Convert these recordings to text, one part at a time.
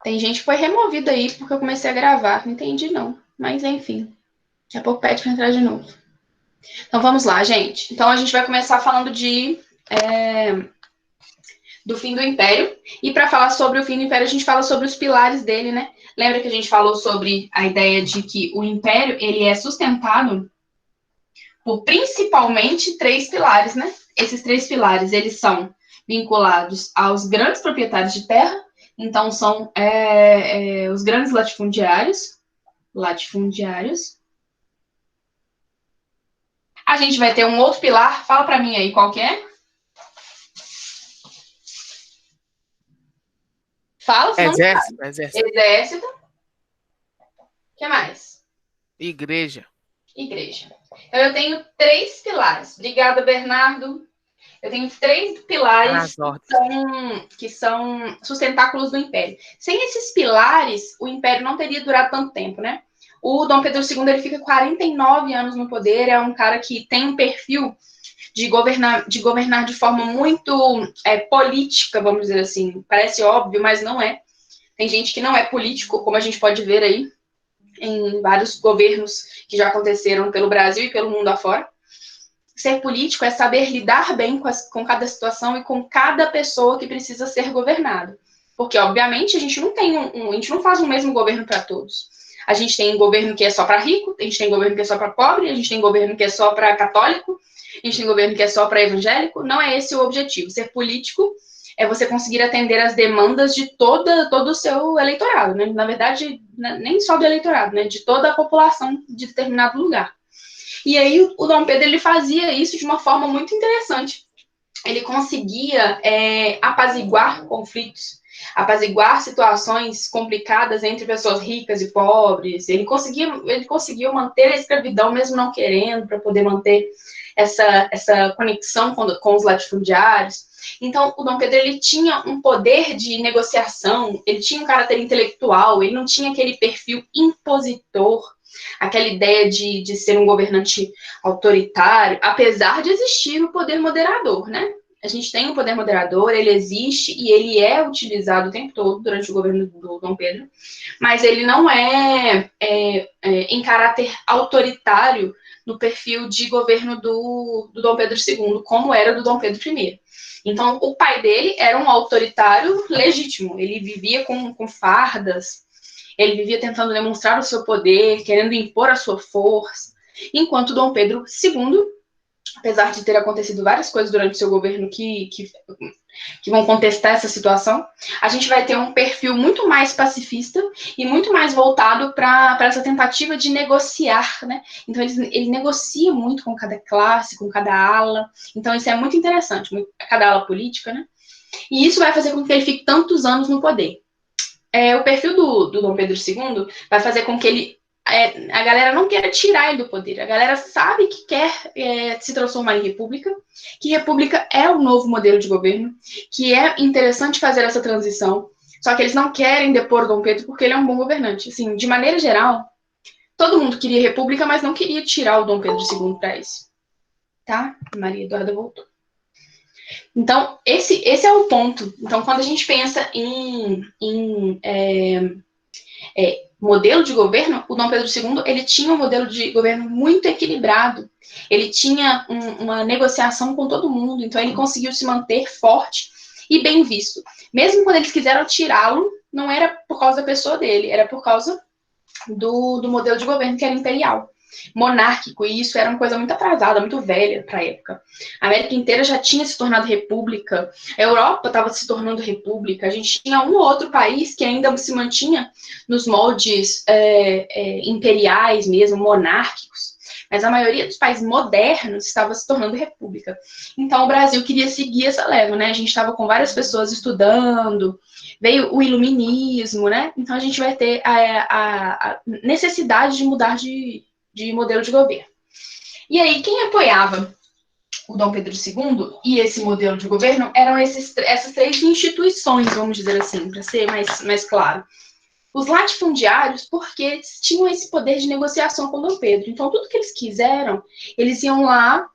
Tem gente que foi removida aí porque eu comecei a gravar. Não entendi, não. Mas, enfim. Daqui a pouco pede pra entrar de novo. Então, vamos lá, gente. Então, a gente vai começar falando do fim do Império. E para falar sobre o fim do Império, a gente fala sobre os pilares dele, né? Lembra que a gente falou sobre a ideia de que o Império, ele é sustentado por principalmente três pilares, né? Esses três pilares, eles são vinculados aos grandes proprietários de terra, então são os grandes latifundiários. A gente vai ter um outro pilar, fala para mim aí qual que é? Fala, se não me Exército, sabe. exército. Exército, o que mais? Igreja. Igreja. Então eu tenho três pilares. Obrigada, Bernardo. Eu tenho três Tá pilares nas ordens. que são sustentáculos do Império. Sem esses pilares, o Império não teria durado tanto tempo, né? O Dom Pedro II ele fica 49 anos no poder, é um cara que tem um perfil de governar de forma muito política, vamos dizer assim. Parece óbvio, mas não é. Tem gente que não é político, como a gente pode ver aí em vários governos que já aconteceram pelo Brasil e pelo mundo afora. Ser político é saber lidar bem com cada situação e com cada pessoa que precisa ser governado. Porque, obviamente, a gente não tem a gente não faz o mesmo governo para todos. A gente tem um governo que é só para rico, a gente tem um governo que é só para pobre, a gente tem um governo que é só para católico, a gente tem um governo que é só para evangélico. Não é esse o objetivo. Ser político é você conseguir atender as demandas de todo o seu eleitorado, né? Na verdade, nem só do eleitorado, né? De toda a população de determinado lugar. E aí o Dom Pedro ele fazia isso de uma forma muito interessante. Ele conseguia apaziguar conflitos, apaziguar situações complicadas entre pessoas ricas e pobres. Ele conseguiu manter a escravidão mesmo não querendo, para poder manter essa conexão com os latifundiários. Então, o Dom Pedro ele tinha um poder de negociação, ele tinha um caráter intelectual, ele não tinha aquele perfil impositor, aquela ideia de ser um governante autoritário, apesar de existir o poder moderador, né? A gente tem o poder moderador, ele existe e ele é utilizado o tempo todo durante o governo do Dom Pedro, mas ele não em caráter autoritário no perfil de governo do Dom Pedro II, como era do Dom Pedro I. Então, o pai dele era um autoritário legítimo, ele vivia com fardas, ele vivia tentando demonstrar o seu poder, querendo impor a sua força, enquanto Dom Pedro II, apesar de ter acontecido várias coisas durante o seu governo que vão contestar essa situação, a gente vai ter um perfil muito mais pacifista e muito mais voltado para essa tentativa de negociar, né? Então, ele negocia muito com cada classe, com cada ala. Então, isso é muito interessante, cada ala política, né? E isso vai fazer com que ele fique tantos anos no poder. O perfil do Dom Pedro II vai fazer com que a galera não queira tirar ele do poder. A galera sabe que quer se transformar em república, que república é o novo modelo de governo, que é interessante fazer essa transição, só que eles não querem depor o Dom Pedro porque ele é um bom governante. Assim, de maneira geral, todo mundo queria república, mas não queria tirar o Dom Pedro II para isso. Tá? Maria Eduarda voltou. Então, esse é o ponto. Então, quando a gente pensa em modelo de governo, o Dom Pedro II ele tinha um modelo de governo muito equilibrado. Ele tinha uma negociação com todo mundo, então ele conseguiu se manter forte e bem visto. Mesmo quando eles quiseram tirá-lo, não era por causa da pessoa dele, era por causa do modelo de governo que era imperial, monárquico, e isso era uma coisa muito atrasada, muito velha para a época. A América inteira já tinha se tornado república, a Europa estava se tornando república, a gente tinha um ou outro país que ainda se mantinha nos moldes imperiais mesmo, monárquicos, mas a maioria dos países modernos estava se tornando república. Então o Brasil queria seguir essa leva, né? A gente estava com várias pessoas estudando, veio o iluminismo, né? Então a gente vai ter a necessidade de mudar de modelo de governo. E aí, quem apoiava o Dom Pedro II e esse modelo de governo eram essas três instituições, vamos dizer assim, para ser mais claro. Os latifundiários, porque eles tinham esse poder de negociação com Dom Pedro. Então, tudo que eles quiseram, eles iam lá,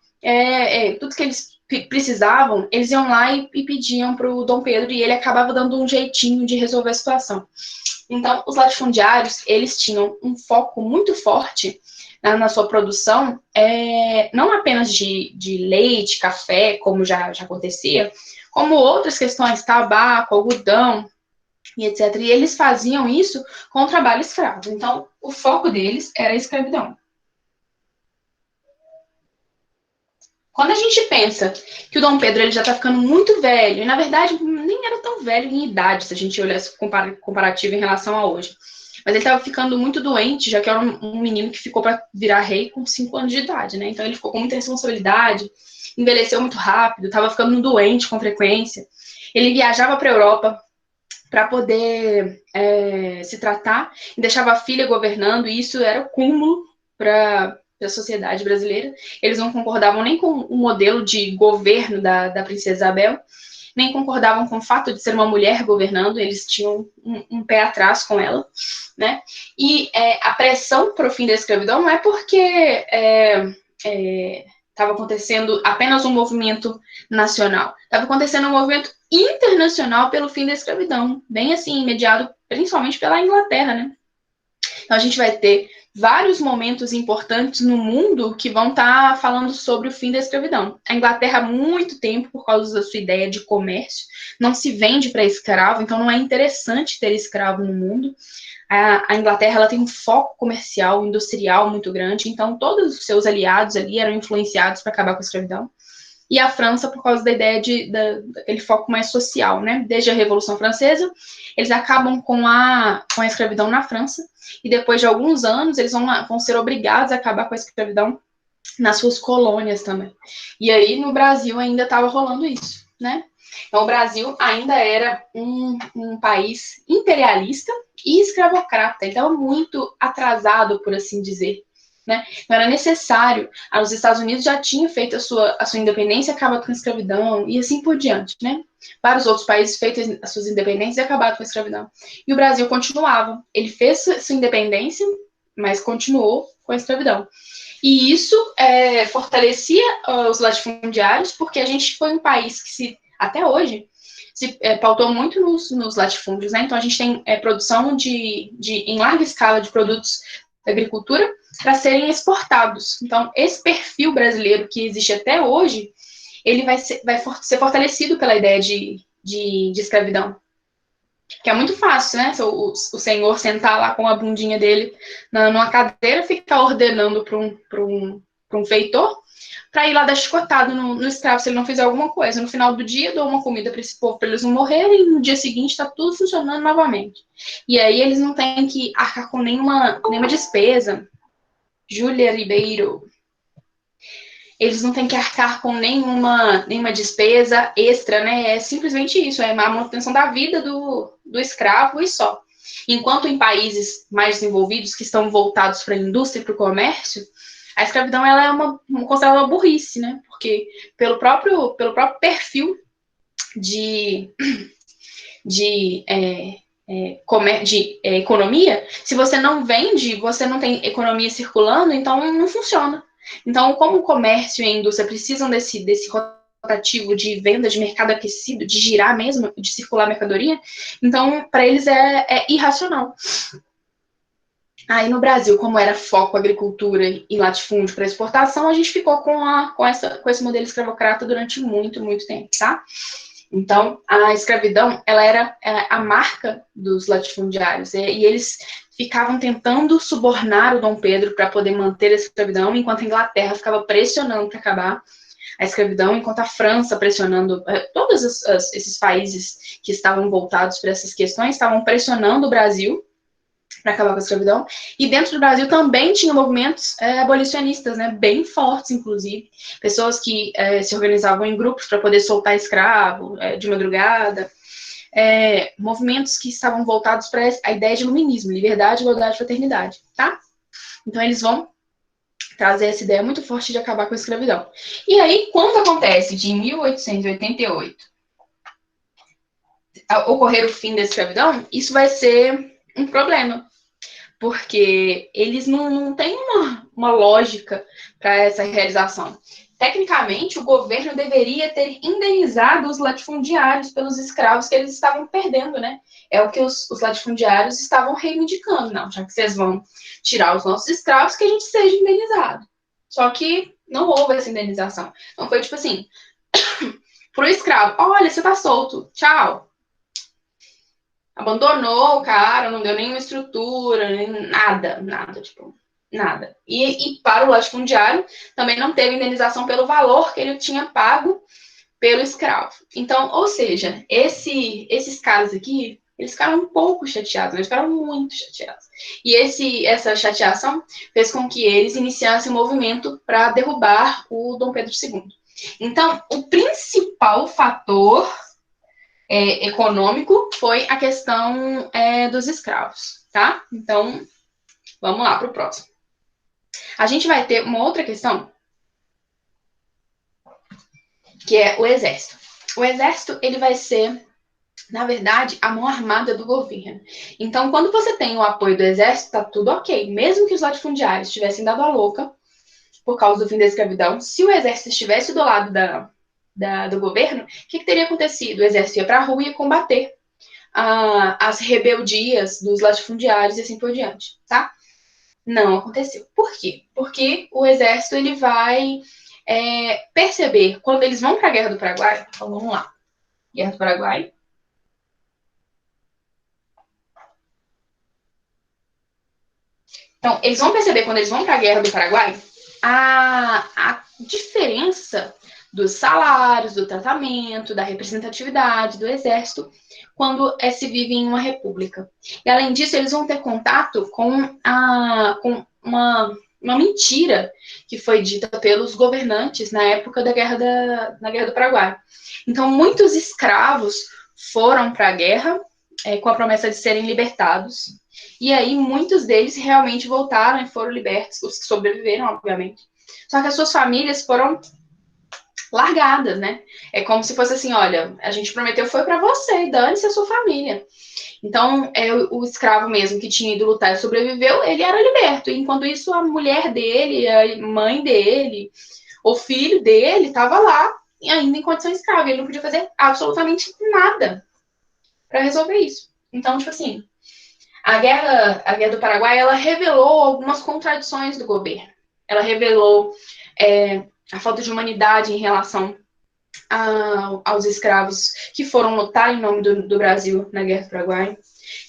tudo que eles precisavam, eles iam lá e pediam para o Dom Pedro, e ele acabava dando um jeitinho de resolver a situação. Então, os latifundiários, eles tinham um foco muito forte na sua produção, não apenas de leite, café, como já acontecia, como outras questões, tabaco, algodão, e etc. E eles faziam isso com o trabalho escravo. Então, o foco deles era a escravidão. Quando a gente pensa que o Dom Pedro ele já está ficando muito velho, e na verdade nem era tão velho em idade, se a gente olhar esse comparativo em relação a hoje, mas ele estava ficando muito doente, já que era um menino que ficou para virar rei com 5 anos de idade, né? Então ele ficou com muita responsabilidade, envelheceu muito rápido, estava ficando doente com frequência. Ele viajava para a Europa para poder se tratar e deixava a filha governando, e isso era o cúmulo para a sociedade brasileira. Eles não concordavam nem com o modelo de governo da princesa Isabel, nem concordavam com o fato de ser uma mulher governando, eles tinham um pé atrás com ela, né? E a pressão para o fim da escravidão não é porque estava acontecendo apenas um movimento nacional, estava acontecendo um movimento internacional pelo fim da escravidão, bem assim, mediado principalmente pela Inglaterra, né? Então a gente vai ter vários momentos importantes no mundo que vão estar falando sobre o fim da escravidão. A Inglaterra, há muito tempo, por causa da sua ideia de comércio, não se vende para escravo, então não é interessante ter escravo no mundo. A Inglaterra ela tem um foco comercial, industrial muito grande, então todos os seus aliados ali eram influenciados para acabar com a escravidão. E a França, por causa da ideia daquele foco mais social, né? Desde a Revolução Francesa, eles acabam com a escravidão na França, e depois de alguns anos, eles vão ser obrigados a acabar com a escravidão nas suas colônias também. E aí, no Brasil, ainda estava rolando isso, né? Então, o Brasil ainda era um país imperialista e escravocrata. Ele estava muito atrasado, por assim dizer. Né? Então, era necessário. Os Estados Unidos já tinham feito a sua independência, acabado com a escravidão, e assim por diante. Né? Vários outros países feitos as suas independências e acabaram com a escravidão. E o Brasil continuava. Ele fez sua independência, mas continuou com a escravidão. E isso fortalecia os latifundiários, porque a gente foi um país que, até hoje, se pautou muito nos latifúndios. Né? Então, a gente tem produção em larga escala de produtos da agricultura para serem exportados. Então, esse perfil brasileiro que existe até hoje, ele vai ser fortalecido pela ideia de escravidão. Que é muito fácil, né? O senhor sentar lá com a bundinha dele numa cadeira, ficar ordenando para um feitor, para ir lá dar chicotada no escravo se ele não fizer alguma coisa. No final do dia, dou uma comida para esse povo, para eles não morrerem, e no dia seguinte está tudo funcionando novamente. E aí eles não têm que arcar com nenhuma despesa. Júlia Ribeiro. Eles não têm que arcar com nenhuma despesa extra, né? É simplesmente isso, é a manutenção da vida do escravo e só. Enquanto em países mais desenvolvidos, que estão voltados para a indústria e para o comércio, a escravidão ela é considerada uma burrice, né? Porque pelo próprio perfil de economia, se você não vende, você não tem economia circulando, então não funciona. Então, como o comércio e a indústria precisam desse rotativo de venda, de mercado aquecido, de girar mesmo, de circular mercadoria, então, para eles é irracional. Aí no Brasil, como era foco agricultura e latifúndio para exportação, a gente ficou com esse modelo escravocrata durante muito, muito tempo, tá? Então, a escravidão, ela era a marca dos latifundiários, e eles ficavam tentando subornar o Dom Pedro para poder manter a escravidão, enquanto a Inglaterra ficava pressionando para acabar a escravidão, enquanto a França pressionando, todos esses países que estavam voltados para essas questões estavam pressionando o Brasil para acabar com a escravidão. E dentro do Brasil também tinha movimentos abolicionistas, né, bem fortes, inclusive. Pessoas que se organizavam em grupos para poder soltar escravo de madrugada. Movimentos que estavam voltados para a ideia de iluminismo, liberdade, igualdade e fraternidade, tá? Então, eles vão trazer essa ideia muito forte de acabar com a escravidão. E aí, quando acontece de 1888 ocorrer o fim da escravidão, isso vai ser um problema, porque eles não têm uma lógica para essa realização. tecnicamente, o governo deveria ter indenizado os latifundiários pelos escravos que eles estavam perdendo, né? É o que os latifundiários estavam reivindicando. Não, já que vocês vão tirar os nossos escravos, que a gente seja indenizado. Só que não houve essa indenização. Então foi tipo assim, pro escravo, olha, você tá solto, tchau. Abandonou o cara, não deu nenhuma estrutura, nem nada, tipo, nada. E para o latifundiário, também não teve indenização pelo valor que ele tinha pago pelo escravo. Então, ou seja, esses caras aqui, eles ficaram um pouco chateados, eles ficaram muito chateados. E essa chateação fez com que eles iniciassem um movimento para derrubar o Dom Pedro II. Então, o principal fator econômico foi a questão dos escravos, tá? Então, vamos lá para o próximo. A gente vai ter uma outra questão, que é o exército. O exército, ele vai ser, na verdade, a mão armada do governo. Então, quando você tem o apoio do exército, tá tudo ok. Mesmo que os latifundiários tivessem dado a louca por causa do fim da escravidão, se o exército estivesse do lado do governo, o que teria acontecido? O exército ia para a rua e ia combater as rebeldias dos latifundiários e assim por diante, tá? Não aconteceu. Por quê? Porque o exército ele vai perceber, quando eles vão para a Guerra do Paraguai, então vamos lá, Guerra do Paraguai. Então, eles vão perceber, quando eles vão para a Guerra do Paraguai, a diferença dos salários, do tratamento, da representatividade do exército, quando se vive em uma república. E, além disso, eles vão ter contato com uma mentira que foi dita pelos governantes na época da Guerra do Paraguai. Então, muitos escravos foram para a guerra com a promessa de serem libertados. E aí, muitos deles realmente voltaram e foram libertos, os que sobreviveram, obviamente. Só que as suas famílias foram largadas, né? É como se fosse assim, olha, a gente prometeu foi para você, dane-se a sua família. Então, o escravo mesmo que tinha ido lutar e sobreviveu, ele era liberto. E, enquanto isso, a mulher dele, a mãe dele, o filho dele estava lá, ainda em condição escrava. Ele não podia fazer absolutamente nada para resolver isso. Então, tipo assim, a guerra do Paraguai, ela revelou algumas contradições do governo. Ela revelou a falta de humanidade em relação aos escravos que foram lutar em nome do Brasil na Guerra do Paraguai.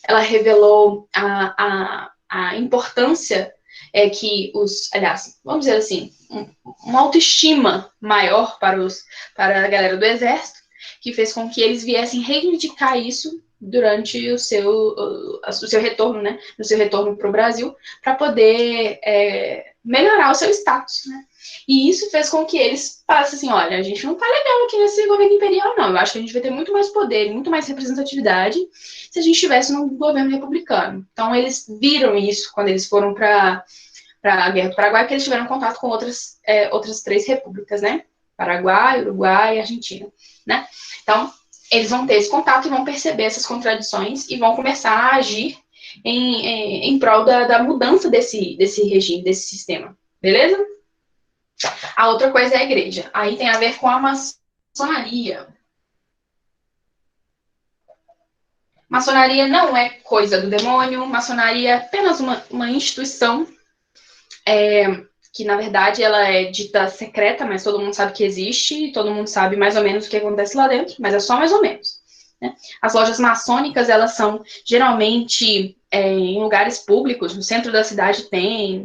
Ela revelou a importância que aliás, vamos dizer assim, uma autoestima maior para a galera do Exército, que fez com que eles viessem reivindicar isso durante o seu retorno, né? No seu retorno para o Brasil, para poder melhorar o seu status, né? E isso fez com que eles falassem assim, olha, a gente não tá legal aqui nesse governo imperial, não. Eu acho que a gente vai ter muito mais poder, muito mais representatividade se a gente estivesse num governo republicano. Então, eles viram isso quando eles foram para a Guerra do Paraguai, porque eles tiveram contato com outras 3 repúblicas, né? Paraguai, Uruguai e Argentina, né? Então, eles vão ter esse contato e vão perceber essas contradições e vão começar a agir em prol da mudança desse regime, desse sistema. Beleza? A outra coisa é a igreja. Aí tem a ver com a maçonaria. Maçonaria não é coisa do demônio. Maçonaria é apenas uma instituição que, na verdade, ela é dita secreta, mas todo mundo sabe que existe, todo mundo sabe mais ou menos o que acontece lá dentro, mas é só mais ou menos. Né? As lojas maçônicas, elas são geralmente em lugares públicos, no centro da cidade tem,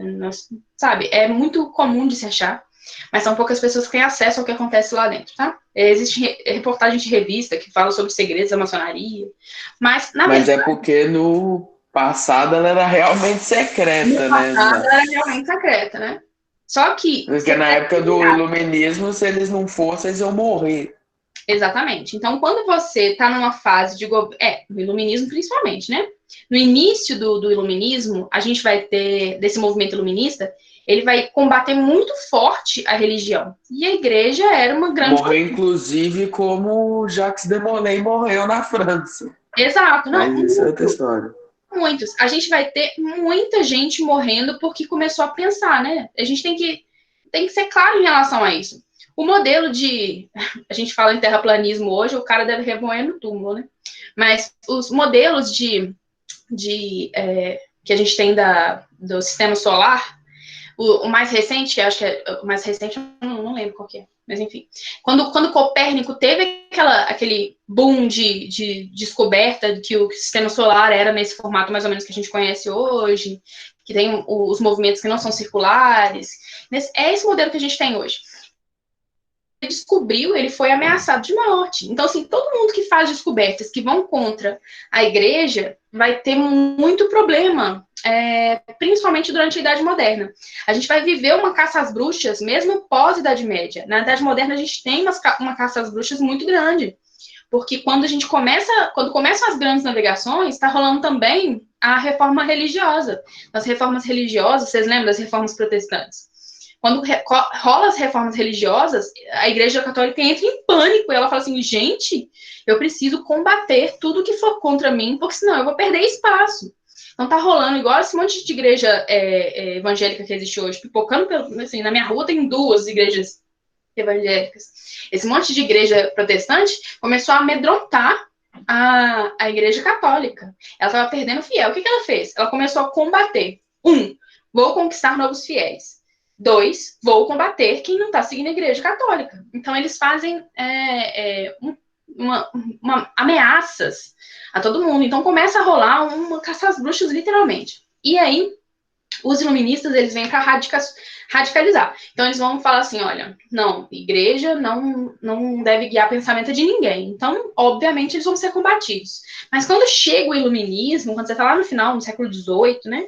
sabe? É muito comum de se achar, mas são poucas pessoas que têm acesso ao que acontece lá dentro, tá? Existe reportagem de revista que fala sobre segredos da maçonaria, mas na verdade... Mas é porque no passado ela era realmente secreta, né? Ela era realmente secreta, né? Só que... Porque na época do iluminismo, se eles não fossem, eles iam morrer. Exatamente. Então, quando você está numa fase de no iluminismo principalmente, né? No início do iluminismo, a gente vai ter, desse movimento iluminista, ele vai combater muito forte a religião. E a igreja era uma grande... Morreu, inclusive, como Jacques de Molay morreu na França. Exato. Não, Mas isso é outra história. muitos. A gente vai ter muita gente morrendo porque começou a pensar, né? A gente tem que ser claro em relação a isso. O modelo de... A gente fala em terraplanismo hoje, o cara deve remoer no túmulo, né? Mas os modelos que a gente tem do sistema solar, o mais recente, acho que é o mais recente, eu não lembro qual que é, mas enfim. Quando Copérnico teve aquele boom de descoberta que o sistema solar era nesse formato mais ou menos que a gente conhece hoje, que tem os movimentos que não são circulares, é esse modelo que a gente tem hoje. Ele descobriu, ele foi ameaçado de morte. Então, assim, todo mundo que faz descobertas que vão contra a igreja vai ter muito problema, principalmente durante a Idade Moderna. A gente vai viver uma caça às bruxas, mesmo pós-Idade Média. Na Idade Moderna, a gente tem uma caça às bruxas muito grande. Porque quando começam as grandes navegações, está rolando também a reforma religiosa. As reformas religiosas, vocês lembram das reformas protestantes? Quando rola as reformas religiosas, a Igreja Católica entra em pânico e ela fala assim, gente, eu preciso combater tudo que for contra mim, porque senão eu vou perder espaço. Então tá rolando igual esse monte de igreja evangélica que existe hoje, pipocando, assim, na minha rua tem 2 igrejas evangélicas. Esse monte de igreja protestante começou a amedrontar a Igreja Católica. Ela estava perdendo fiel. O que ela fez? Ela começou a combater. 1, vou conquistar novos fiéis. 2, vou combater quem não está seguindo a Igreja Católica. Então, eles fazem ameaças a todo mundo. Então, começa a rolar uma caça às bruxas, literalmente. E aí, os iluministas, eles vêm para radicalizar. Então, eles vão falar assim, olha, não, igreja não deve guiar pensamento de ninguém. Então, obviamente, eles vão ser combatidos. Mas quando chega o iluminismo, quando você está lá no final, no século XVIII, né,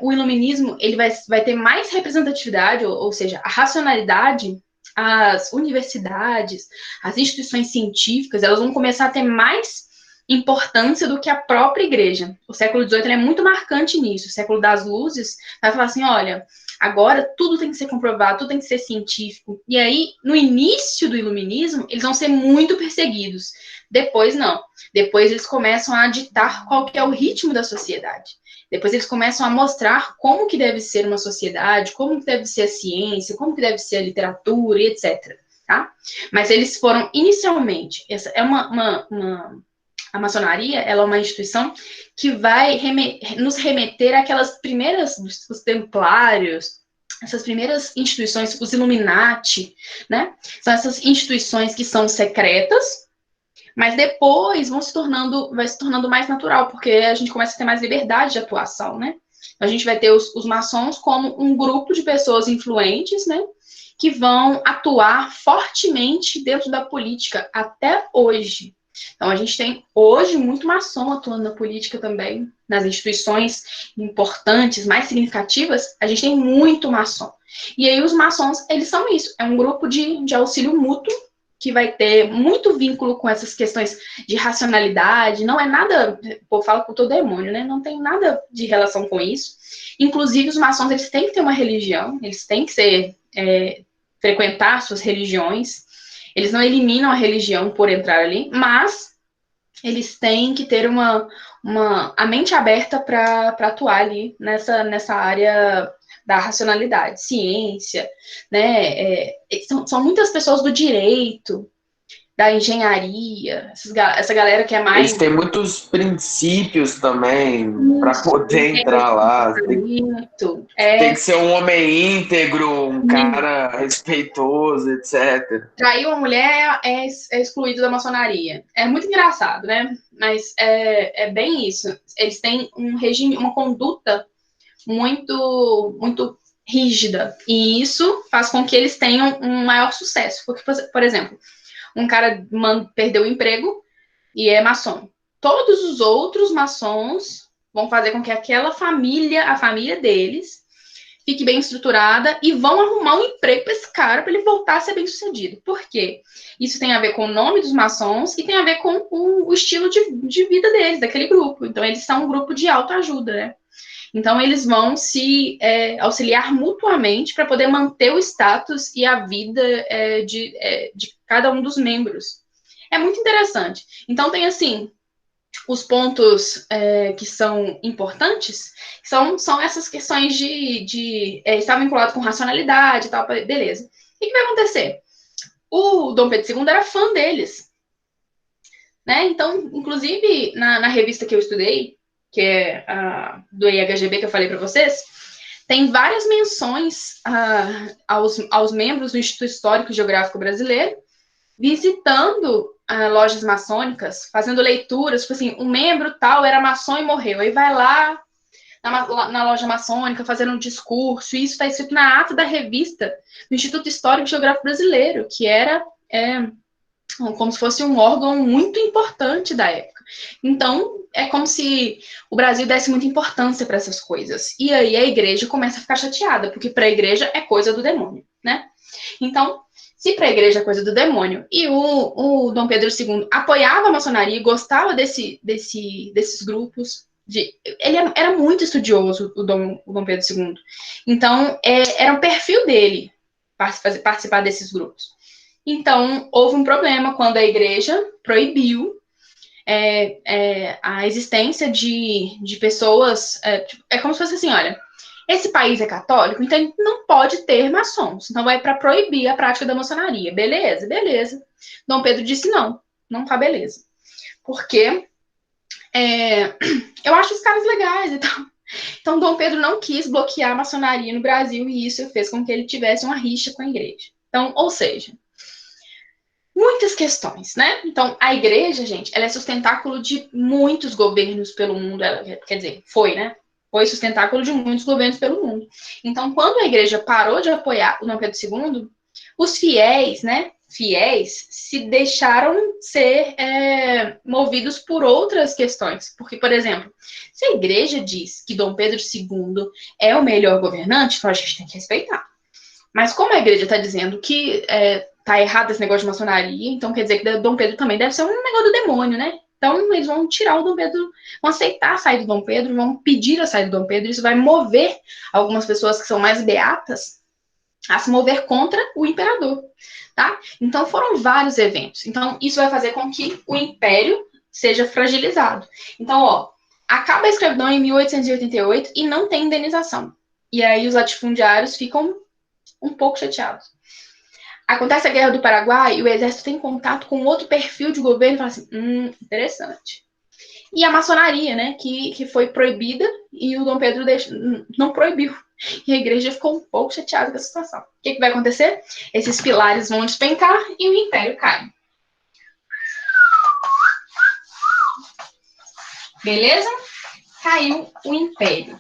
o iluminismo ele vai ter mais representatividade, ou seja, a racionalidade, as universidades, as instituições científicas, elas vão começar a ter mais importância do que a própria igreja. O século XVIII é muito marcante nisso. O século das luzes vai falar assim, olha, agora tudo tem que ser comprovado, tudo tem que ser científico. E aí, no início do iluminismo, eles vão ser muito perseguidos. Depois, não. Depois eles começam a ditar qual que é o ritmo da sociedade. Depois eles começam a mostrar como que deve ser uma sociedade, como que deve ser a ciência, como que deve ser a literatura e etc. Tá? Mas eles foram, inicialmente, essa é a maçonaria, ela é uma instituição que vai nos remeter àquelas primeiras, os templários, essas primeiras instituições, os Illuminati, né? São essas instituições que são secretas, mas depois vai se tornando mais natural, porque a gente começa a ter mais liberdade de atuação, né? A gente vai ter os maçons como um grupo de pessoas influentes, né? Que vão atuar fortemente dentro da política até hoje. Então, a gente tem hoje muito maçom atuando na política também, nas instituições importantes, mais significativas, a gente tem muito maçom. E aí os maçons, eles são isso, é um grupo de auxílio mútuo, que vai ter muito vínculo com essas questões de racionalidade, não é nada, o povo fala com o demônio, né? Não tem nada de relação com isso. Inclusive, os maçons, eles têm que ter uma religião, eles têm que frequentar suas religiões. Eles não eliminam a religião por entrar ali, mas eles têm que ter a mente aberta para atuar ali nessa área da racionalidade, ciência, né? São muitas pessoas do direito, da engenharia, essa galera que é mais... Eles têm muitos princípios também para poder entrar lá. Tem que ser um homem íntegro, um cara respeitoso, etc. Trair uma mulher é excluído da maçonaria. É muito engraçado, né? Mas é bem isso. Eles têm um regime, uma conduta muito, muito rígida. E isso faz com que eles tenham um maior sucesso. Porque, por exemplo, um cara perdeu o emprego e é maçom. Todos os outros maçons vão fazer com que aquela família, a família deles, fique bem estruturada e vão arrumar um emprego para esse cara para ele voltar a ser bem sucedido. Por quê? Isso tem a ver com o nome dos maçons e tem a ver com o estilo de vida deles, daquele grupo. Então, eles são um grupo de autoajuda, né? Então, eles vão se auxiliar mutuamente para poder manter o status e a vida de cada um dos membros. É muito interessante. Então, tem assim, os pontos que são importantes são essas questões de estar vinculado com racionalidade e tal, beleza. O que vai acontecer? o Dom Pedro II era fã deles, né? Então, inclusive, na revista que eu estudei, que é do IHGB que eu falei para vocês, tem várias menções aos membros do Instituto Histórico e Geográfico Brasileiro, visitando lojas maçônicas, fazendo leituras, tipo assim, um membro tal era maçom e morreu, aí vai lá na loja maçônica fazendo um discurso, e isso está escrito na ata da revista do Instituto Histórico e Geográfico Brasileiro, que era como se fosse um órgão muito importante da época. Então, é como se o Brasil desse muita importância para essas coisas. E aí a igreja começa a ficar chateada, porque para a igreja é coisa do demônio, né? Então, se para a igreja é coisa do demônio e o Dom Pedro II apoiava a maçonaria e gostava desses grupos, ele era muito estudioso, o Dom Pedro II. Então, era um perfil dele participar desses grupos. Então, houve um problema quando a igreja proibiu a existência de pessoas. É como se fosse assim: olha, esse país é católico, então não pode ter maçons. Então, vai para proibir a prática da maçonaria. Beleza, beleza. Dom Pedro disse: não tá beleza. Porque eu acho os caras legais. Então, Dom Pedro não quis bloquear a maçonaria no Brasil e isso fez com que ele tivesse uma rixa com a igreja. Então, ou seja, muitas questões, né? Então, a igreja, gente, ela é sustentáculo de muitos governos pelo mundo. Quer dizer, foi, né? Foi sustentáculo de muitos governos pelo mundo. Então, quando a igreja parou de apoiar o Dom Pedro II, os fiéis, né? Fiéis se deixaram ser movidos por outras questões. Porque, por exemplo, se a igreja diz que Dom Pedro II é o melhor governante, então a gente tem que respeitar. Mas como a igreja está dizendo que tá errado esse negócio de maçonaria, então quer dizer que Dom Pedro também deve ser um negócio do demônio, né? Então eles vão tirar o Dom Pedro, vão aceitar a saída do Dom Pedro, vão pedir a saída do Dom Pedro, isso vai mover algumas pessoas que são mais beatas a se mover contra o imperador, tá? Então foram vários eventos. Então isso vai fazer com que o império seja fragilizado. Então, ó, acaba a escravidão em 1888 e não tem indenização. E aí os latifundiários ficam um pouco chateados. Acontece a Guerra do Paraguai e o exército tem contato com outro perfil de governo e fala assim, interessante. E a maçonaria, né, que foi proibida e o Dom Pedro não proibiu. E a igreja ficou um pouco chateada com a situação. O que vai acontecer? Esses pilares vão despencar e o império cai. Beleza? Caiu o império.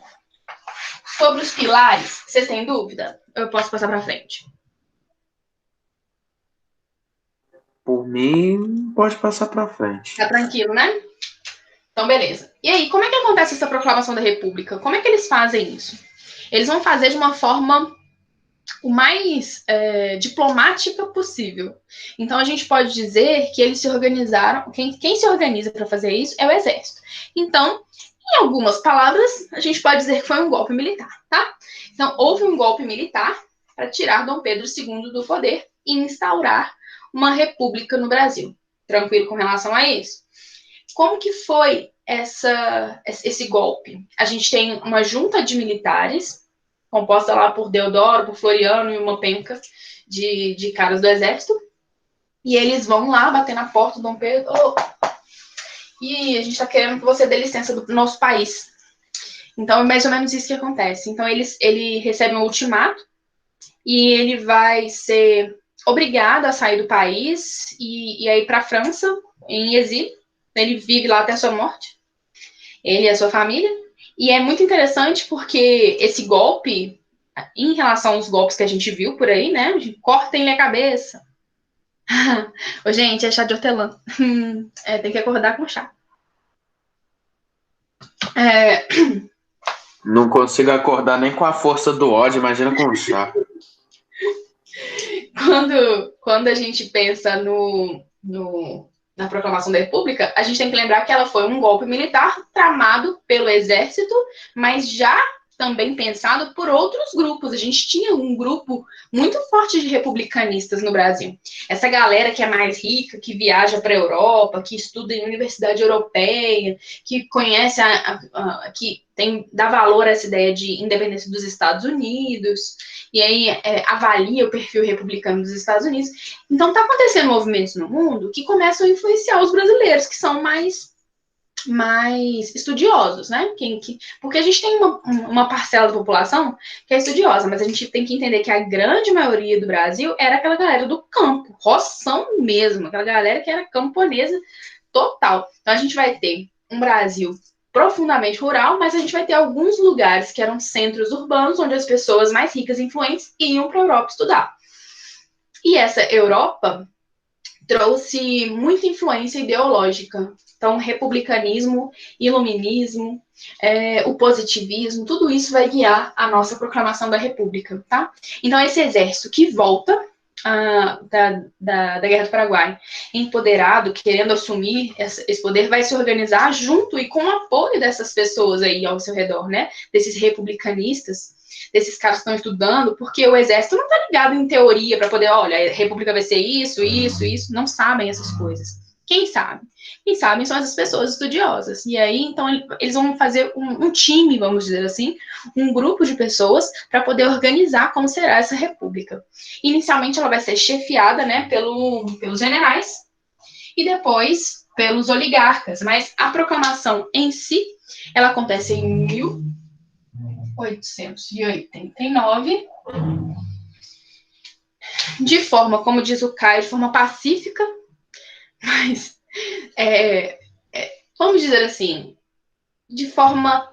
Sobre os pilares, vocês têm dúvida? Eu posso passar para frente. Por mim, pode passar para frente. Tá tranquilo, né? Então, beleza. E aí, como é que acontece essa proclamação da República? Como é que eles fazem isso? Eles vão fazer de uma forma o mais diplomática possível. Então, a gente pode dizer que eles se organizaram. Quem se organiza para fazer isso é o Exército. Então, em algumas palavras, a gente pode dizer que foi um golpe militar, tá? Então, houve um golpe militar para tirar Dom Pedro II do poder e instaurar uma república no Brasil. Tranquilo com relação a isso? Como que foi esse golpe? A gente tem uma junta de militares, composta lá por Deodoro, por Floriano e uma penca de caras do exército, e eles vão lá bater na porta do Dom Pedro. E a gente está querendo que você dê licença do nosso país. Então, é mais ou menos isso que acontece. Então, ele recebe um ultimato e ele vai ser obrigado a sair do país e ir para a França, em exílio. Ele vive lá até a sua morte, ele e a sua família. E é muito interessante porque esse golpe, em relação aos golpes que a gente viu por aí, né? Cortem-lhe a cabeça. Ô, gente, é chá de hortelã. Tem que acordar com chá. Não consigo acordar nem com a força do ódio, imagina com chá. Quando a gente pensa na proclamação da República, a gente tem que lembrar que ela foi um golpe militar tramado pelo exército, mas já também pensado por outros grupos. A gente tinha um grupo muito forte de republicanistas no Brasil. Essa galera que é mais rica, que viaja para a Europa, que estuda em universidade europeia, que conhece, que dá valor a essa ideia de independência dos Estados Unidos, e aí avalia o perfil republicano dos Estados Unidos. Então, está acontecendo movimentos no mundo que começam a influenciar os brasileiros, que são mais estudiosos, né? Porque a gente tem uma parcela da população que é estudiosa, mas a gente tem que entender que a grande maioria do Brasil era aquela galera do campo, roção mesmo, aquela galera que era camponesa total. Então, a gente vai ter um Brasil profundamente rural, mas a gente vai ter alguns lugares que eram centros urbanos, onde as pessoas mais ricas e influentes iam para a Europa estudar. E essa Europa trouxe muita influência ideológica. Então, republicanismo, iluminismo, o positivismo, tudo isso vai guiar a nossa proclamação da República, tá? Então, esse exército que volta da Guerra do Paraguai, empoderado, querendo assumir esse poder, vai se organizar junto e com o apoio dessas pessoas aí ao seu redor, né? Desses republicanistas, desses caras que estão estudando, porque o exército não está ligado em teoria para poder, olha, a república vai ser isso, não sabem essas coisas. Quem sabe? Quem sabe são essas pessoas estudiosas. E aí, então, eles vão fazer um time, vamos dizer assim, um grupo de pessoas para poder organizar como será essa república. Inicialmente, ela vai ser chefiada, né, pelos generais e depois pelos oligarcas. Mas a proclamação em si, ela acontece em 1889, de forma, como diz o Caio, de forma pacífica, mas, vamos dizer assim, de forma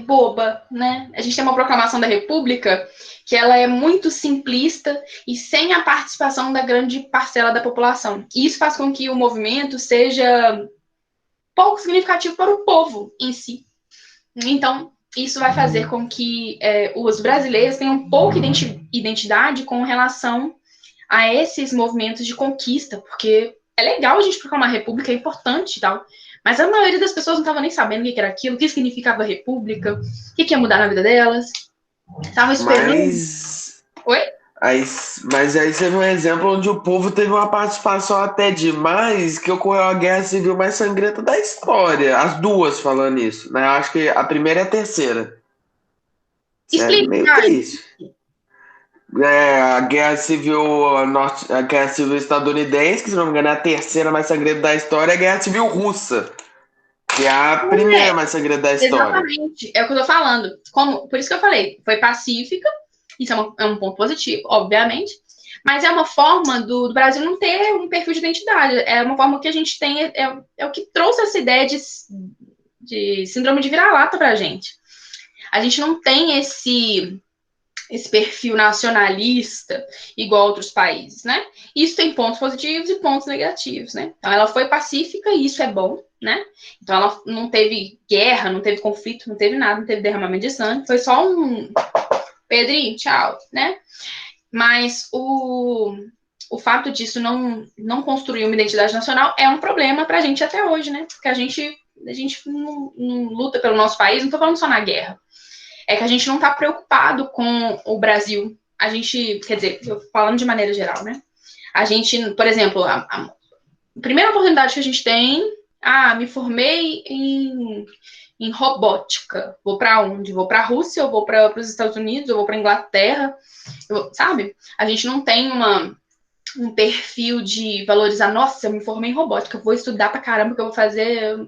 boba, né? A gente tem uma proclamação da República que ela é muito simplista e sem a participação da grande parcela da população. E isso faz com que o movimento seja pouco significativo para o povo em si. Então, isso vai fazer com que os brasileiros tenham pouca identidade com relação a esses movimentos de conquista, porque é legal a gente proclamar a república, é importante e tal, mas a maioria das pessoas não estava nem sabendo o que era aquilo, o que significava a república, o que ia mudar na vida delas. Estavam esperando... Oi? Mas aí você vê um exemplo onde o povo teve uma participação até demais, que ocorreu a guerra civil mais sangrenta da história. As duas falando isso, né? Eu acho que a primeira e a terceira. Isso é meio triste. A guerra civil a guerra civil estadunidense, que se não me engano é a terceira mais sangrenta da história, é a guerra civil russa, que é a primeira mais sangrenta da história. Exatamente, é o que eu tô falando. Por isso que eu falei, foi pacífica, isso é um ponto positivo, obviamente, mas é uma forma do Brasil não ter um perfil de identidade, é uma forma que a gente tem, é o que trouxe essa ideia de síndrome de vira-lata pra gente. A gente não tem esse perfil nacionalista igual a outros países, né? Isso tem pontos positivos e pontos negativos, né? Então, ela foi pacífica e isso é bom, né? Então, ela não teve guerra, não teve conflito, não teve nada, não teve derramamento de sangue, foi só um Pedrinho, tchau, né? Mas o fato disso não construir uma identidade nacional é um problema pra gente até hoje, né? Porque a gente não luta pelo nosso país, não tô falando só na guerra. É que a gente não está preocupado com o Brasil. A gente, quer dizer, falando de maneira geral, né? A gente, por exemplo, a primeira oportunidade que a gente tem, me formei em robótica. Vou para onde? Vou para a Rússia, eu vou para os Estados Unidos, eu vou para a Inglaterra, sabe? A gente não tem um perfil de valorizar, nossa, eu me formei em robótica, eu vou estudar pra caramba, que eu vou fazer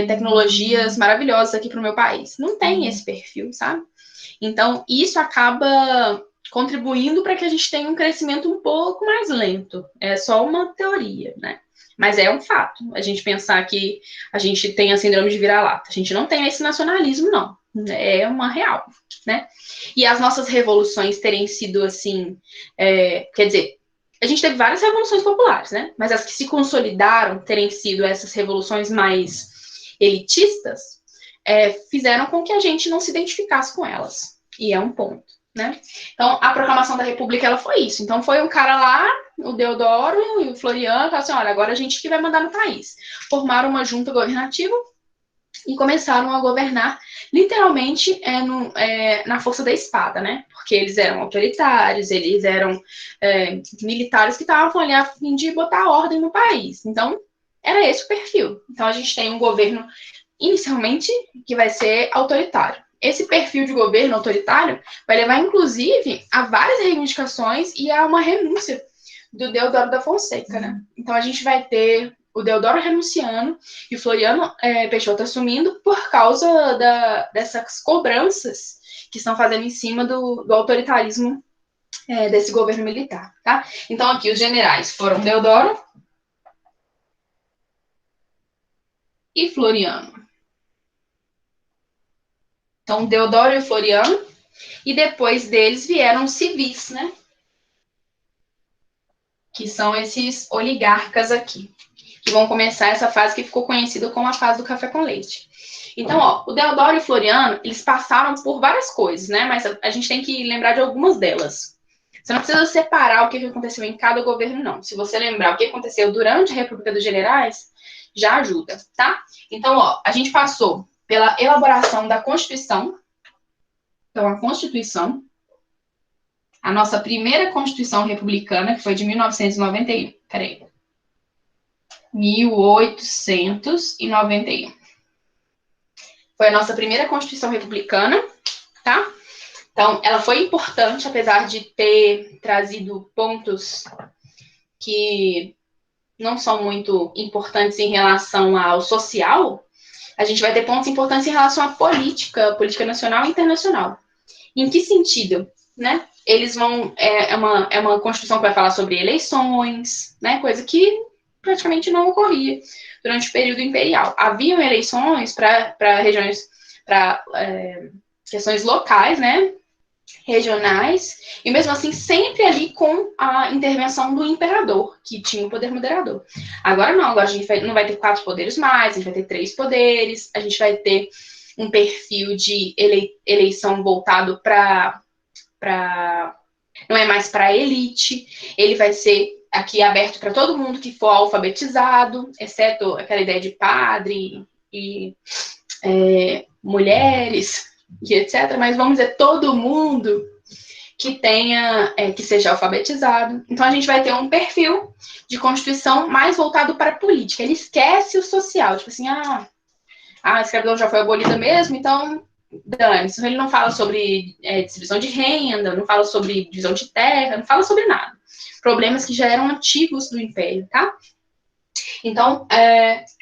tecnologias maravilhosas aqui para o meu país. Não tem esse perfil, sabe? Então, isso acaba contribuindo para que a gente tenha um crescimento um pouco mais lento. É só uma teoria, né? Mas é um fato. A gente pensar que a gente tem a síndrome de vira-lata. A gente não tem esse nacionalismo, não. É uma real, né? E as nossas revoluções terem sido assim... quer dizer, a gente teve várias revoluções populares, né? Mas as que se consolidaram terem sido essas revoluções mais elitistas, fizeram com que a gente não se identificasse com elas. E é um ponto, né? Então, a proclamação da República, ela foi isso. Então, foi um cara lá, o Deodoro e o Floriano, falaram assim, olha, agora a gente que vai mandar no país. Formaram uma junta governativa e começaram a governar literalmente na força da espada, né? Porque eles eram autoritários, eles eram militares que estavam ali a fim de botar ordem no país. Então, era esse o perfil. Então, a gente tem um governo, inicialmente, que vai ser autoritário. Esse perfil de governo autoritário vai levar, inclusive, a várias reivindicações e a uma renúncia do Deodoro da Fonseca, né? Então, a gente vai ter o Deodoro renunciando e o Floriano Peixoto assumindo por causa dessas cobranças que estão fazendo em cima do autoritarismo desse governo militar, tá? Então, aqui, os generais foram Deodoro e Floriano. Então, Deodoro e Floriano, e depois deles vieram os civis, né? Que são esses oligarcas aqui, que vão começar essa fase que ficou conhecida como a fase do café com leite. Então, ó, o Deodoro e o Floriano, eles passaram por várias coisas, né? Mas a gente tem que lembrar de algumas delas. Você não precisa separar o que aconteceu em cada governo, não. Se você lembrar o que aconteceu durante a República dos Generais, já ajuda, tá? Então, ó, a gente passou pela elaboração da Constituição. Então, a Constituição, a nossa primeira Constituição republicana, que foi de 1991. Peraí. 1891. Foi a nossa primeira Constituição republicana, tá? Então, ela foi importante, apesar de ter trazido pontos que não são muito importantes em relação ao social. A gente vai ter pontos importantes em relação à política nacional e internacional. Em que sentido, né? Eles vão... É uma Constituição que vai falar sobre eleições, né? Coisa que praticamente não ocorria durante o período imperial. Haviam eleições para regiões, para questões locais, né? Regionais, e mesmo assim sempre ali com a intervenção do imperador, que tinha o poder moderador. Agora não, agora a gente não vai ter 4 poderes mais, a gente vai ter 3 poderes, a gente vai ter um perfil de eleição voltado para não é mais para a elite, ele vai ser aqui aberto para todo mundo que for alfabetizado, exceto aquela ideia de padre e mulheres e etc. Mas vamos dizer, todo mundo que tenha, que seja alfabetizado. Então a gente vai ter um perfil de Constituição mais voltado para a política. Ele esquece o social, tipo assim, a escravidão já foi abolida mesmo, então dane-se. Ele não fala sobre distribuição de renda, não fala sobre divisão de terra, não fala sobre nada. Problemas que já eram antigos do Império, tá? Então,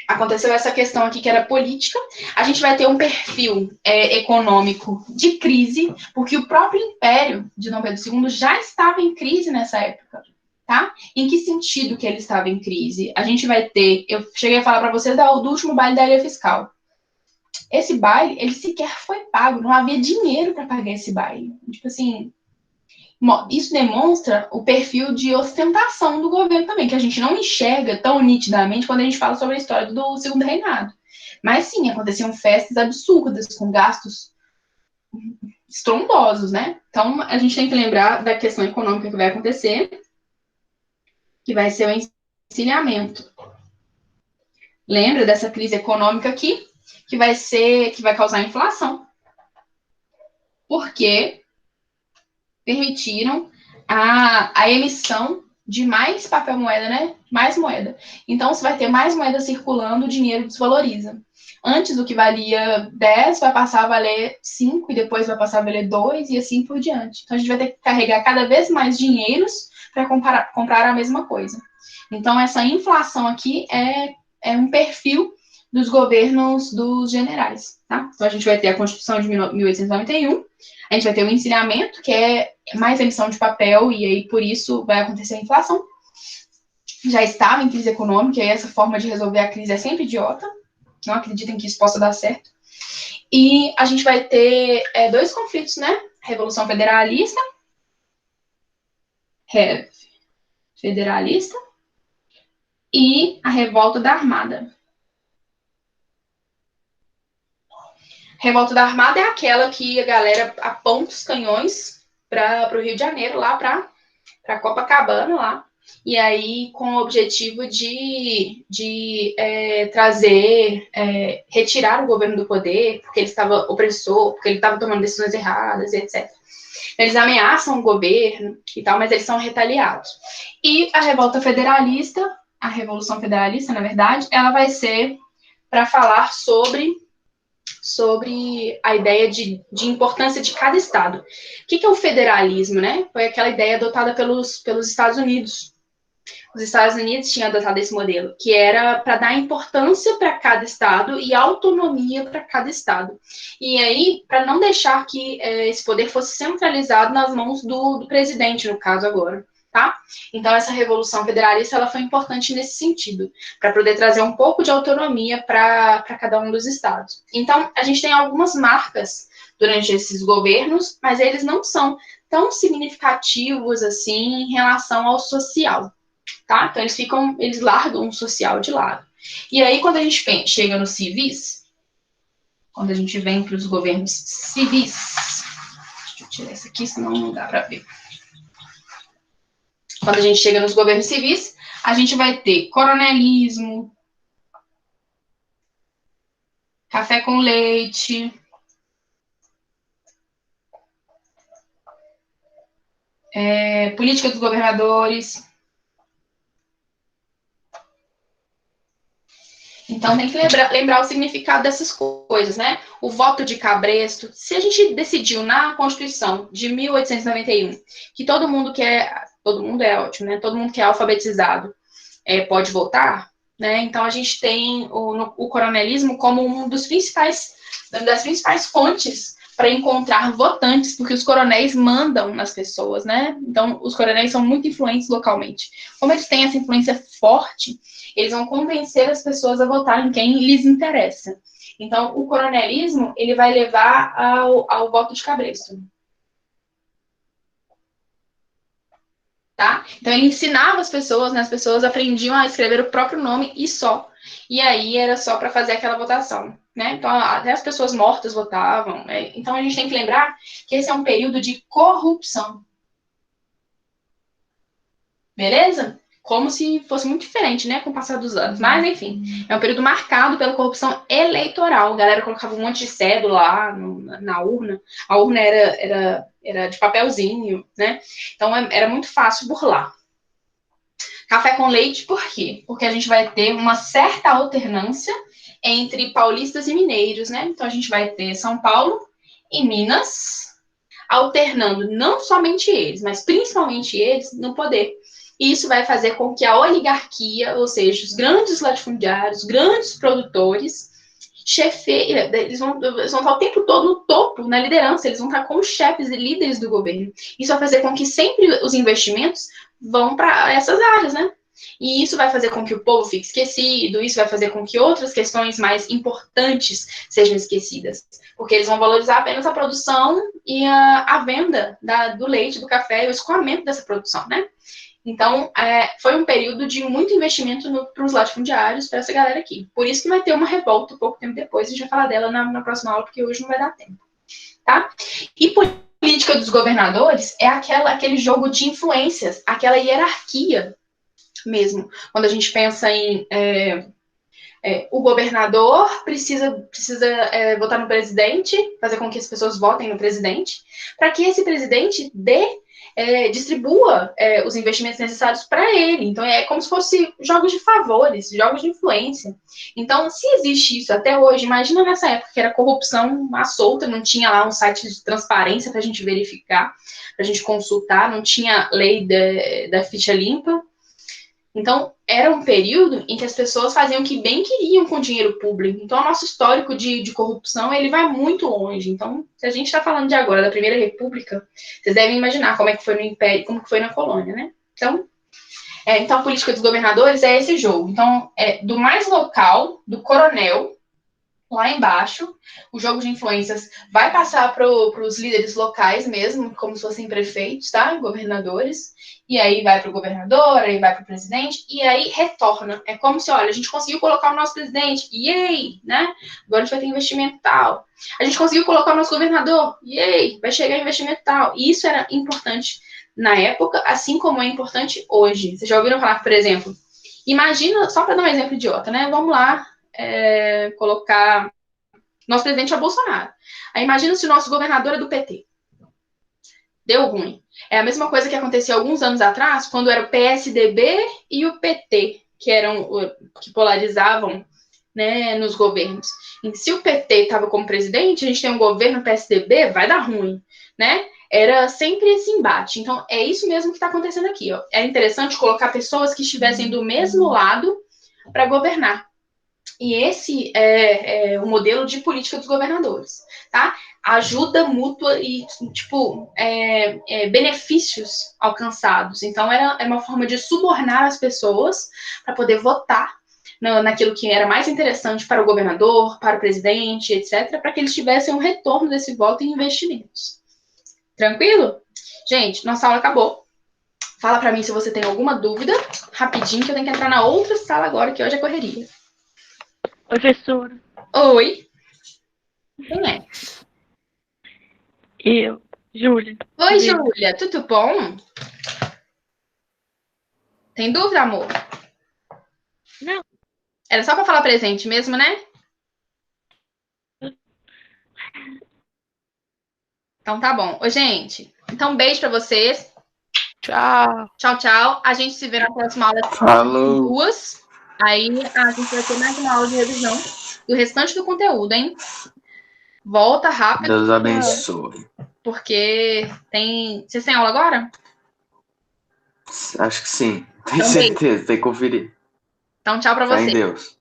aconteceu essa questão aqui que era política. A gente vai ter um perfil econômico de crise, porque o próprio Império de Dom Pedro II já estava em crise nessa época, tá? Em que sentido que ele estava em crise? A gente vai ter... Eu cheguei a falar para vocês do último baile da área fiscal. Esse baile, ele sequer foi pago, não havia dinheiro para pagar esse baile. Tipo assim, isso demonstra o perfil de ostentação do governo também, que a gente não enxerga tão nitidamente quando a gente fala sobre a história do Segundo Reinado. Mas sim, aconteciam festas absurdas, com gastos estrondosos, né? Então, a gente tem que lembrar da questão econômica que vai acontecer, que vai ser o encilhamento. Lembra dessa crise econômica aqui? Que vai causar inflação. Porque permitiram a emissão de mais papel moeda, né? Mais moeda. Então, você vai ter mais moeda circulando, o dinheiro desvaloriza. Antes, o que valia 10 vai passar a valer 5, e depois vai passar a valer 2, e assim por diante. Então, a gente vai ter que carregar cada vez mais dinheiros para comprar a mesma coisa. Então, essa inflação aqui é um perfil dos governos dos generais, tá? Então, a gente vai ter a Constituição de 1891, a gente vai ter o encilhamento, que é mais emissão de papel, e aí, por isso, vai acontecer a inflação. Já estava em crise econômica, e aí essa forma de resolver a crise é sempre idiota. Não acreditem que isso possa dar certo. E a gente vai ter 2 conflitos, né? Revolução Federalista. Federalista. E a Revolta da Armada. Revolta da Armada é aquela que a galera aponta os canhões para o Rio de Janeiro, lá para Copacabana, lá. e aí com o objetivo de trazer, retirar o governo do poder, porque ele estava opressor, porque ele estava tomando decisões erradas, etc. Eles ameaçam o governo e tal, mas eles são retaliados. E a revolta federalista, a Revolução Federalista, na verdade, ela vai ser para falar sobre a ideia de importância de cada estado. O que é o federalismo, né? Foi aquela ideia adotada pelos Estados Unidos. Os Estados Unidos tinham adotado esse modelo, que era para dar importância para cada estado e autonomia para cada estado. E aí, para não deixar que esse poder fosse centralizado nas mãos do presidente, no caso agora. Tá? Então, essa Revolução Federalista ela foi importante nesse sentido, para poder trazer um pouco de autonomia para cada um dos estados. Então, a gente tem algumas marcas durante esses governos, mas eles não são tão significativos assim em relação ao social. Tá? Então, eles largam o social de lado. E aí, quando a gente chega nos civis, quando a gente vem para os governos civis, deixa eu tirar isso aqui, senão não dá para ver. Quando a gente chega nos governos civis, a gente vai ter coronelismo, café com leite, política dos governadores. Então, tem que lembrar o significado dessas coisas, né? O voto de cabresto. Se a gente decidiu na Constituição de 1891 que todo mundo é ótimo, né? Todo mundo que é alfabetizado pode votar, né? Então, a gente tem o coronelismo como uma das principais fontes para encontrar votantes, porque os coronéis mandam nas pessoas, né? Então, os coronéis são muito influentes localmente. Como eles têm essa influência forte, eles vão convencer as pessoas a votar em quem lhes interessa. Então, o coronelismo, ele vai levar ao voto de cabresto. Tá? Então, ele ensinava as pessoas, né? As pessoas aprendiam a escrever o próprio nome e só. E aí, era só para fazer aquela votação. Né? Então, até as pessoas mortas votavam. Né? Então, a gente tem que lembrar que esse é um período de corrupção. Beleza? Como se fosse muito diferente, né, com o passar dos anos. Mas, enfim, é um período marcado pela corrupção eleitoral. A galera colocava um monte de cédula lá na urna. A urna era de papelzinho, né? Então, era muito fácil burlar. Café com leite, por quê? Porque a gente vai ter uma certa alternância entre paulistas e mineiros, né? Então, a gente vai ter São Paulo e Minas alternando não somente eles, mas principalmente eles no poder. E isso vai fazer com que a oligarquia, ou seja, os grandes latifundiários, os grandes produtores, eles vão estar o tempo todo no topo, na liderança, eles vão estar como chefes e líderes do governo. Isso vai fazer com que sempre os investimentos vão para essas áreas, né? E isso vai fazer com que o povo fique esquecido, isso vai fazer com que outras questões mais importantes sejam esquecidas, porque eles vão valorizar apenas a produção e a venda do leite, do café e o escoamento dessa produção, né? Então, foi um período de muito investimento para os latifundiários, para essa galera aqui. Por isso que vai ter uma revolta pouco tempo depois, a gente vai falar dela na próxima aula, porque hoje não vai dar tempo. Tá? E política dos governadores é aquele jogo de influências, aquela hierarquia mesmo. Quando a gente pensa em o governador precisa votar no presidente, fazer com que as pessoas votem no presidente, para que esse presidente distribua os investimentos necessários para ele. Então, é como se fosse jogos de favores, jogos de influência. Então, se existe isso até hoje, imagina nessa época que era corrupção à solta, não tinha lá um site de transparência para a gente verificar, para a gente consultar, não tinha lei da ficha limpa. Então, era um período em que as pessoas faziam o que bem queriam com o dinheiro público. Então, o nosso histórico de corrupção, ele vai muito longe. Então, se a gente está falando de agora, da Primeira República, vocês devem imaginar como é que foi no Império, como que foi na colônia, né? Então, a política dos governadores é esse jogo. Então, do mais local, do coronel, lá embaixo, o jogo de influências vai passar para os líderes locais mesmo, como se fossem prefeitos, tá? Governadores. E aí vai para o governador, aí vai para o presidente, e aí retorna. É como se, olha, a gente conseguiu colocar o nosso presidente, yay, né? Agora a gente vai ter investimento tal. A gente conseguiu colocar o nosso governador, yay, vai chegar investimento tal. E isso era importante na época, assim como é importante hoje. Vocês já ouviram falar, por exemplo, imagina, só para dar um exemplo idiota, né? Vamos lá, colocar nosso presidente é o Bolsonaro. Aí imagina se o nosso governador é do PT. Deu ruim. É a mesma coisa que acontecia alguns anos atrás, quando era o PSDB e o PT, que polarizavam, né, nos governos. E se o PT estava como presidente, a gente tem um governo PSDB, vai dar ruim, né? Era sempre esse embate. Então, é isso mesmo que está acontecendo aqui. Ó. É interessante colocar pessoas que estivessem do mesmo lado para governar. E esse é o modelo de política dos governadores, tá? Ajuda mútua e, tipo, benefícios alcançados. Então, era uma forma de subornar as pessoas para poder votar naquilo que era mais interessante para o governador, para o presidente, etc., para que eles tivessem um retorno desse voto em investimentos. Tranquilo? Gente, nossa aula acabou. Fala para mim se você tem alguma dúvida, rapidinho, que eu tenho que entrar na outra sala agora, que hoje é correria. Professora. Oi. Quem é? Eu, Júlia. Oi, Júlia. Tudo bom? Tem dúvida, amor? Não. Era só para falar presente mesmo, né? Então tá bom. Ô, gente, então beijo para vocês. Tchau. Tchau, tchau. A gente se vê na próxima aula. Falou. 2. Aí a gente vai ter mais uma aula de revisão do restante do conteúdo, hein? Volta rápido. Deus abençoe. Porque tem... Vocês têm aula agora? Acho que sim. Tenho Então, certeza. Tem que conferir. Então, tchau para Fé em vocês. Deus.